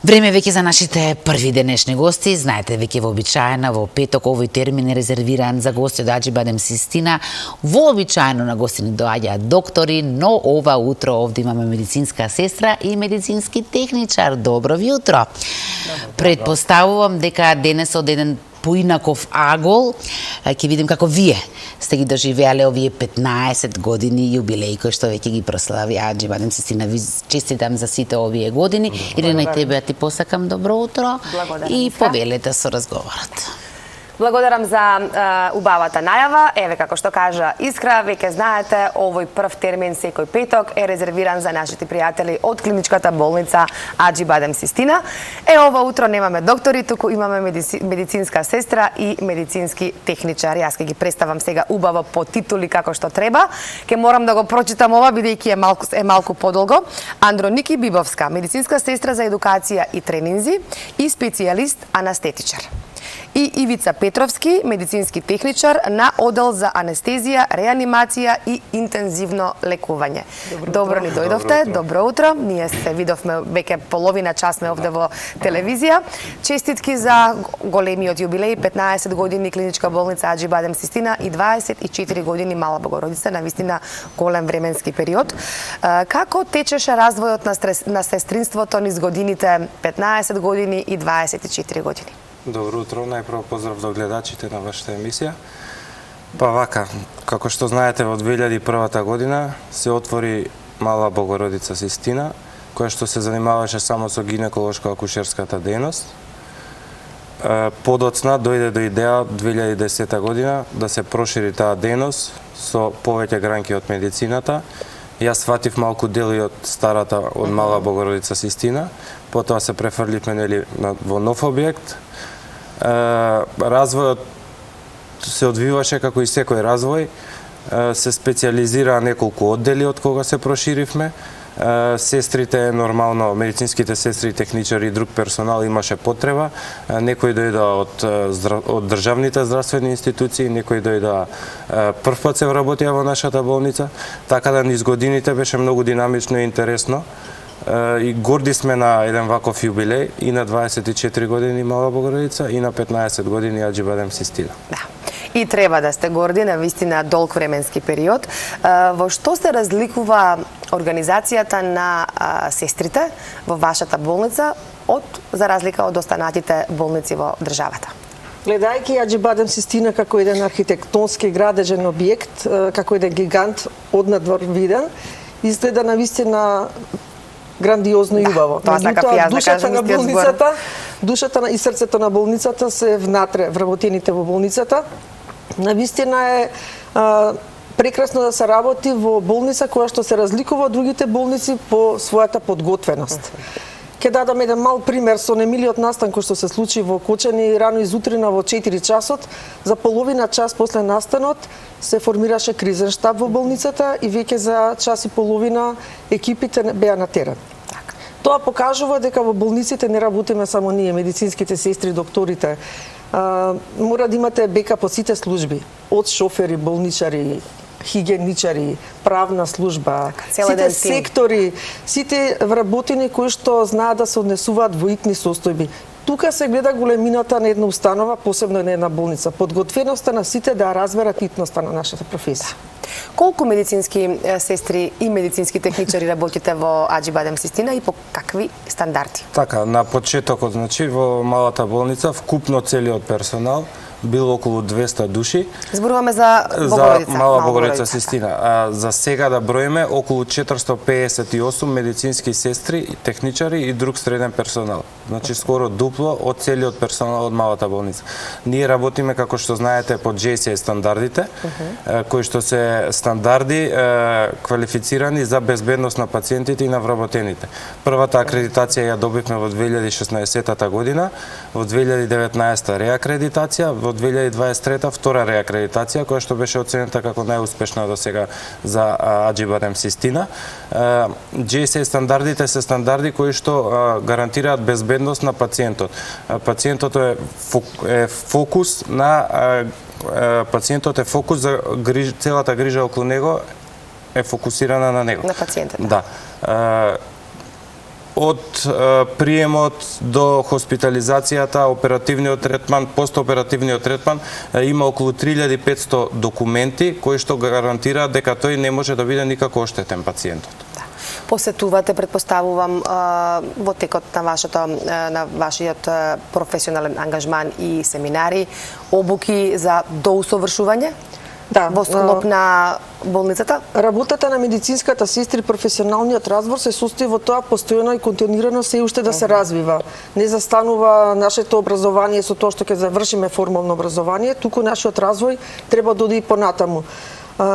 Време веќе за нашите први денешни гости. Знаете, веќе вообичаено во петок овој термин е резервиран за гости од Аџи Систина. Вообичаено на гости ни доаѓаат доктори, но ова утро овде имаме медицинска сестра и медицински техничар. Добро ви утро. Предпоставувам дека денес од еден поинаков агол ќе видим како вие сте ги доживеале овие 15 години јубилеи кои што веќе ги прослави Аџи Систина. Ви честитам за сите овие години. Ирина, и тебе ти посакам добро утро. И повелете со разговорот. Благодарам за убавата најава. Еве, како што кажа Искра, веќе знаете, овој прв термин секој петок е резервиран за нашите пријатели од клиничката болница Аџи Систина. Ова утро немаме доктори, туку имаме медицинска сестра и медицински техничар. Јас ќе ги представам сега убаво по титули како што треба. Ке морам да го прочитам ова, бидејќи е малку подолго. Андроники Бибовска, медицинска сестра за едукација и тренинзи и специјалист анестетичар. И Ивица Петровски, медицински техничар на одел за анестезија, реанимација и интензивно лекување. Добро ни дојдовте, добро утро. Ние се видовме веќе половина час сме овде во телевизија. Честитки за големиот јубилеј, 15 години клиничка болница Аџи Систина и 24 години Мала Богородица, навистина голем временски период. Како течеше развојот на сестринството низ годините 15 години и 24 години? Добро утро, најпрво поздрав до гледачите на вашата емисија. Па вака, како што знаете, во 2001 година се отвори Мала Богородица Систина, која што се занимаваше само со гинеколошко-акушерската дејност. Подоцна дојде до идеја 2010 година да се прошири таа дејност со повеќе гранки од медицината. Јас сватив малку дели од старата од Мала Богородица Систина, потоа се префрливме во нов објект. Развојот се одвиваше како и секој развој, се специализираа неколку оддели од кога се проширивме. Сестрите, нормално, медицинските сестри, техничари и друг персонал имаше потреба. Некои дојдоа од државните здравствени институции, некои дојдоа прв пат се вработија во нашата болница, така да низ годините беше многу динамично и интересно. И горди сме на еден ваков јубилеј и на 24 години Мала Богородица и на 15 години Аџи Систина. Да. И треба да сте горди, на вистина долг временски период. Во што се разликува организацијата на сестрите во вашата болница за разлика од останатите болници во државата? Гледајќи Аџи Систина како еден архитектонски градежен објект, како еден гигант однадвор виден, изгледа на вистина грандиозно и убаво. Душата на болницата, и срцето на болницата се внатре, вработените во болницата. Навистина е прекрасно да се работи во болница која што се разликува од другите болници по својата подготвеност. Ке дадам еден мал пример со немилиот настан кој што се случи во Кочани рано изутрина во 4 часот. За половина час после настанот се формираше кризен штаб во болницата и веќе за час и половина екипите беа на терен. Тоа покажува дека во болниците не работиме само ние, медицинските сестри, докторите. Мора да имате бека по сите служби, од шофери, болничари, хигиеничари, правна служба, сите сектори, сите вработени кои што знаат да се однесуваат во итни состојби. Тука се гледа големината на една установа, посебно на една болница, подготвеноста на сите да разберат итноста на нашата професија. Колку медицински сестри и медицински техничари работите во Аџи Систина и по какви стандарди? Така, на почетокот, значи, во малата болница, вкупно целиот персонал било околу 200 души. Зборуваме за Богородица, Мала Богородица Систина. За сега да броиме околу 458 медицински сестри, техничари и друг среден персонал. Значи скоро дупло од целиот персонал од малата болница. Ние работиме, како што знаете, по JCI стандардите, кои што се стандарди квалифицирани за безбедност на пациентите и на вработените. Првата акредитација ја добивме во 2016 година, во 2019 реакредитација, во 2023 втора реакредитација, која што беше оценета како најуспешна до сега за Аџи Систина. JCI стандардите се стандарди кои што гарантираат безбедност на пациентот. Пациентот е фокус на пациентот е фокус за целата грижа околу него е фокусирана на него. На пациентот. Да. од приемот до хоспитализацијата, оперативниот третман, постоперативниот третман, има околу 3500 документи кои што гарантираат дека тој не може да биде никако оштетен пациентот. Посетувате, предпоставувам, во текот на вашиот професионален ангажман и семинари, обуки за доусовршување? Да, во склоп на болницата? Работата на медицинската сестри, професионалниот разбор се состои во тоа постојано и континуирано се уште да се развива. Не застанува нашето образование со тоа што ќе завршиме формално образование, туку нашиот развој треба да оди понатаму.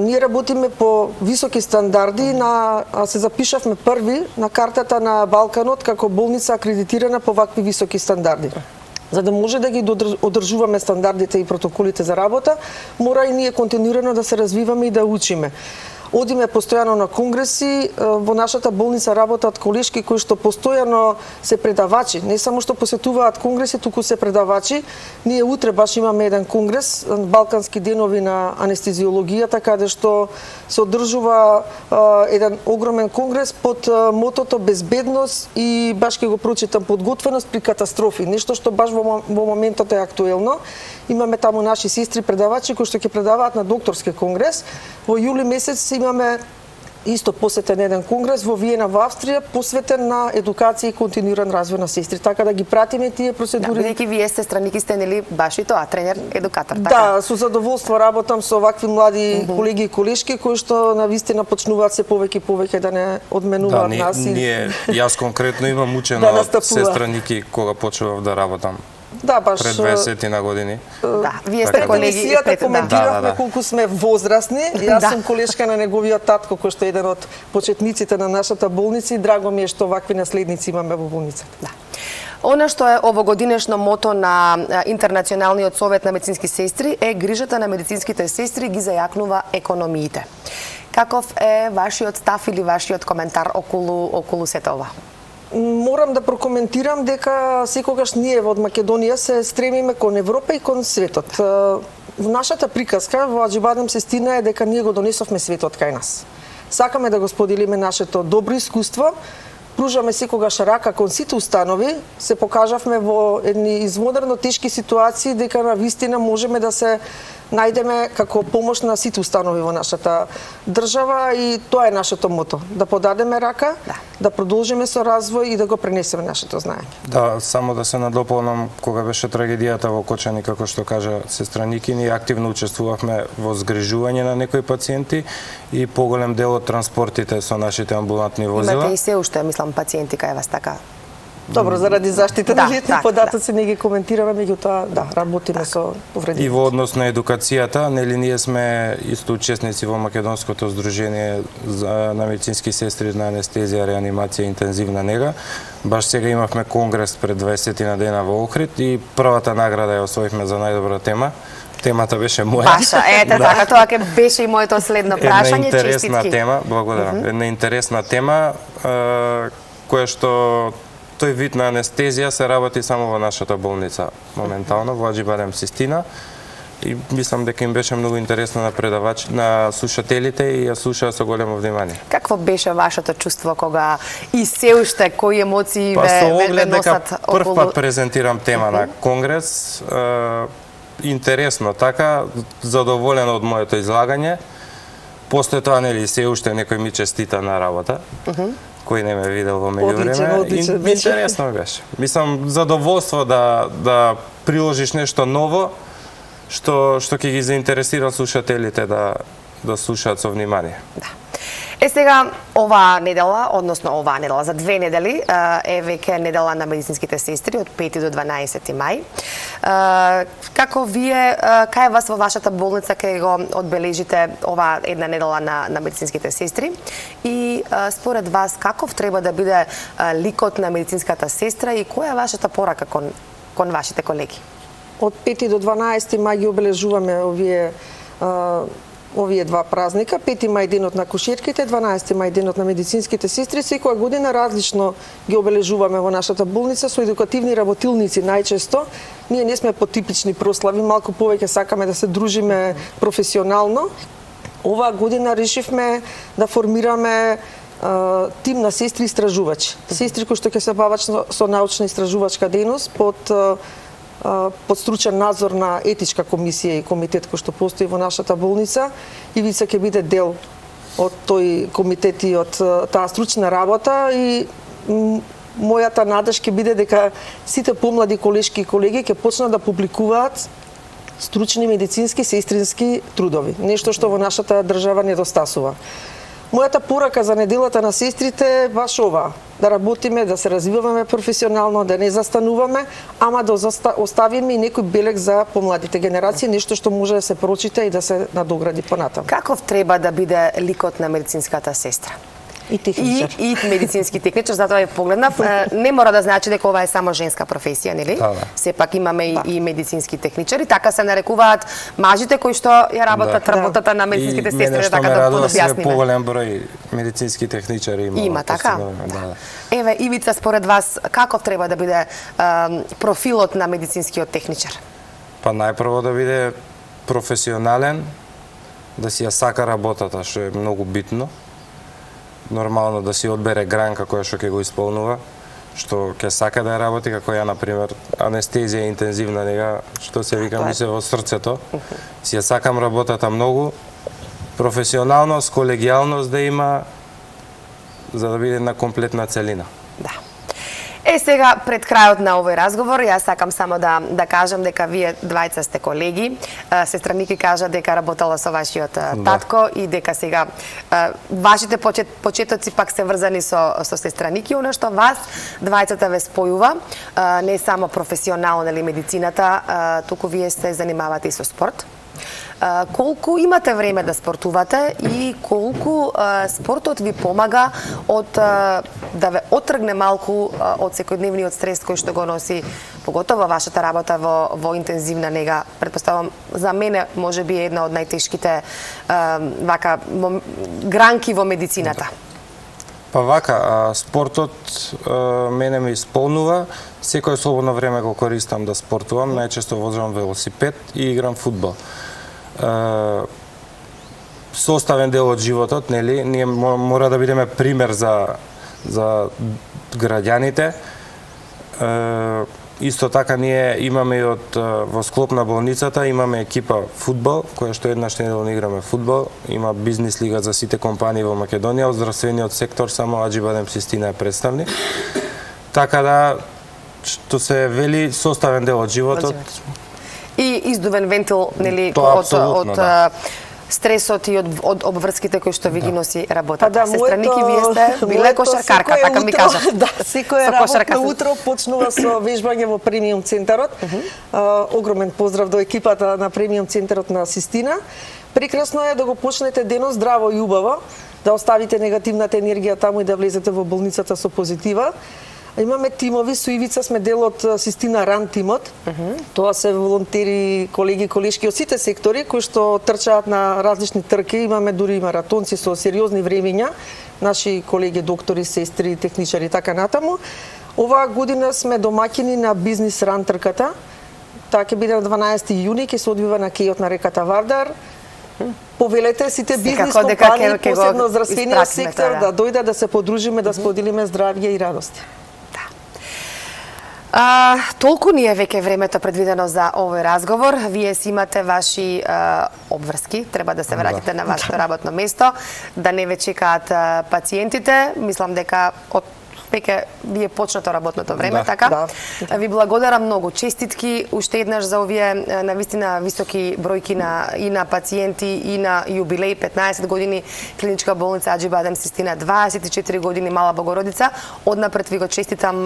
Ние работиме по високи стандарди, се запишавме први на картата на Балканот како болница акредитирана по вакви високи стандарди. За да може да ги одржуваме стандардите и протоколите за работа, мора и ние континуирано да се развиваме и да учиме. Одиме постојано на конгреси, во нашата болница работат колешки кои што постојано се предавачи, не само што посетуваат конгреси, туку се предавачи. Ние утре баш имаме еден конгрес, Балкански денови на анестезиологијата, каде што се одржува еден огромен конгрес под мотото безбедност и баш ќе го прочитам подготвеност при катастрофи, нешто што баш во моментот е актуелно. Имаме таму наши сестри предавачи кои што ќе предаваат на докторски конгрес. Во јули месец имаме исто посетен еден конгрес во Виена во Австрија, посветен на едукација и континуиран развој на сестри, така да ги пратиме тие процедури. Да, бидејќи вие сте страники, сте нели баш и тоа, тренер, едукатор, така? Да, со задоволство работам со овакви млади колеги и колешки кои што навистина почнуваат се повеќе и повеќе да не одменуваат нас. Јас конкретно имам учено да од сестраники кога почнував да работам. Да, баш пред 20 на години. Да, вие сте колеги. Пред коментиравме колку сме возрастни. Јас сум колешка на неговиот татко, кој што е еден од почетниците на нашата болница и драго ми е што вакви наследници имаме во болницата. Да. Она што е овогодинешно мото на Интернационалниот совет на медицински сестри е грижата на медицинските сестри ги зајакнува економиите. Каков е вашиот став или вашиот коментар околу сето ова? Морам да прокоментирам дека секогаш ние од Македонија се стремиме кон Европа и кон светот. Нашата приказка во Аџибадем Систина е дека ние го донесовме светот кај нас. Сакаме да го споделиме нашето добро искуство, пружаме секогаш рака кон сите установи, се покажавме во едни измодерно тешки ситуации дека на вистина можеме да се најдеме како помош на сите установи во нашата држава и тоа е нашето мото, да подадеме рака, да продолжиме со развој и да го пренесеме нашето знаење. Да, само да се надополнам, кога беше трагедијата во Кочани, како што кажа сестра Ники, ние активно учествувавме во згрижување на некои пациенти и поголем дел од транспортите со нашите амбулантни возила. Имате и се уште, мислам, пациенти кај вас, така? Добро, заради заштита на лични податоци не ги коментираме, меѓутоа, да, работиме со повредени. И во однос на едукацијата, нели ние сме исто учесници во Македонското здружение на медицински сестри на анестезија, реанимација и интензивна нега. Баш сега имавме конгрес пред 20 на дена во Охрид и првата награда ја освоивме за најдобра тема. Темата беше моја. Баша, ете така, тоа ќе беше и моето следно прашање, честитки. Една интересна тема, благодарам. Една интересна тема која што тој вид на анестезија се работи само во нашата болница моментално, во Аџибадем Систина. И мислам дека им беше многу интересно на предавач, на слушателите и ја слушаа со големо внимание. Какво беше вашето чувство кога и се уште кои емоции ве носат околу? Прв пат презентирам тема на конгрес, интересно така, задоволен од моето излагање. После тоа нели се уште некој ми честита на работа. Кој не ме видел во меѓувреме. Интересно беше. Мислам, задоволство да приложиш нешто ново, што ќе ги заинтересира слушателите да слушаат со внимание. Да. Сега, оваа недела за 2 недели е веќе недела на медицинските сестри од 5 до 12 мај. Како вие, кај вас во вашата болница ќе го одбележите оваа една недела на медицинските сестри и според вас каков треба да биде ликот на медицинската сестра и која е вашата порака кон вашите колеги? Од 5 до 12 мај ги обележуваме овие два празника, 5 мај денот на кошерките, 12 мај денот на медицинските сестри. Секоја година различно ги обележуваме во нашата болница со едукативни работилници најчесто. Ние не сме по типични прослави, малку повеќе сакаме да се дружиме професионално. Оваа година решивме да формираме тим на сестри истражувачи. Сестри кои што ќе се бават со научна истражувачка дејност под стручен надзор на етичка комисија и комитет кој што постои во нашата болница. Ивица ќе биде дел од тој комитет и од таа стручна работа и мојата надеж ќе биде дека сите помлади колешки и колеги ќе почнат да публикуваат стручни медицински сестрински трудови, нешто што во нашата држава недостасува. Мојата порака за неделата на сестрите е баш ова, да работиме, да се развиваме професионално, да не застануваме, ама да оставиме и некој белег за помладите генерации, нешто што може да се прочита и да се надогради понатаму. Каков треба да биде ликот на медицинската сестра? И техничар. И медицински техничар, затоа ја погледнав. Не мора да значи дека ова е само женска професија, нели? Да. Сепак имаме и медицински техничари, така се нарекуваат мажите кои што ја работат работата на медицинските сестри, така да подобјасниме. И поголем број медицински техничари има така? Да. Еве, Ивица, според вас, каков треба да биде профилот на медицинскиот техничар? Па најпрво да биде професионален, да си ја сака работата, што е многу битно. Нормално да си одбере гранка која што ќе го исполнува, што ќе сака да ја работи, како ја, например, анестезија интензивна нега, што се вика ми се во срцето. Си ја сакам работата многу, професионалност, колегијалност да има, за да биде една комплетна целина. Да. Сега, пред крајот на овој разговор, јас сакам само да кажам дека вие двајца сте колеги. Сестра Ники кажа дека работела со вашиот татко и дека сега вашите почетоци пак се врзани со сестра Ники, она што вас двајцата ве спојува, не само професионално или медицината, туку вие се занимавате и со спорт. Колку имате време да спортувате и колку спортот ви помага да ве отргне малку од секојдневниот стрес кој што го носи, поготово вашата работа во интензивна нега. Претпоставам, за мене може би една од најтешките гранки во медицината. Па вака, спортот мене ме исполнува, секој слободно време го користам да спортувам, најчесто возам велосипед и играм фудбал. Составен дел од животот, нели? Ние мора да бидеме пример за граѓаните. Исто така ние имаме и во склоп на болницата имаме екипа фудбал, која што еднаш неделно играме фудбал. Има бизнис лига за сите компании во Македонија, од здравствениот сектор само Аџи Бадем Систина е представник. Така да, што се вели, составен дел од животот. И издувен вентил, нели, од стресот и од обврските кои што ви ги носи работата. Сестра Ники, вие сте биле кошаркарка, така ми кажа. Да, секој работно утро почнува со вежбање во премиум центарот. Огромен поздрав до екипата на премиум центарот на Систина. Прекрасно е да го почнете денот здраво и убаво, да оставите негативната енергија таму и да влезете во болницата со позитива. Имаме тимови, со Ивица сме дел од Систина Ран тимот. Тоа се волонтери, колеги, колешки од сите сектори кои што трчаат на различни трки. Имаме дури и маратонци со сериозни времења, наши колеги, доктори, сестри, техничари и така натаму. Оваа година сме домаќини на бизнис Ран трката. Таа ќе биде на 12 јуни, ќе се одвива на кејот на реката Вардар. Повелете сите бизнис компании, посебно здравствениот сектор, да дојдат да се подружиме, да споделиме здравје и радости. Толку ни е веќе времето предвидено за овој разговор. Вие си имате ваши обврски, треба да се вратите на вашето работно место, да не ве чекаат пациентите. Мислам дека од веќе ви е почнато работното време, така? Ви благодарам многу. Честитки уште еднаш за овие навистина високи бројки и на пациенти и на јубилеј 15 години клиничка болница Аџи Бадем Систина, 24 години Мала Богородица. Однапред ви го честитам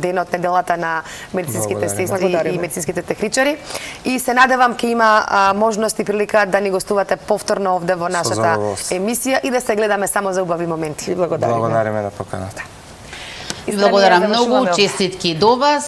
денот, неделата на медицинските сестри и медицинските техничари. И се надевам ќе има можност и прилика да ни гостувате повторно овде во нашата емисија и да се гледаме само за убави моменти. Благодариме на поканата. Благодарам многу, честитки до вас.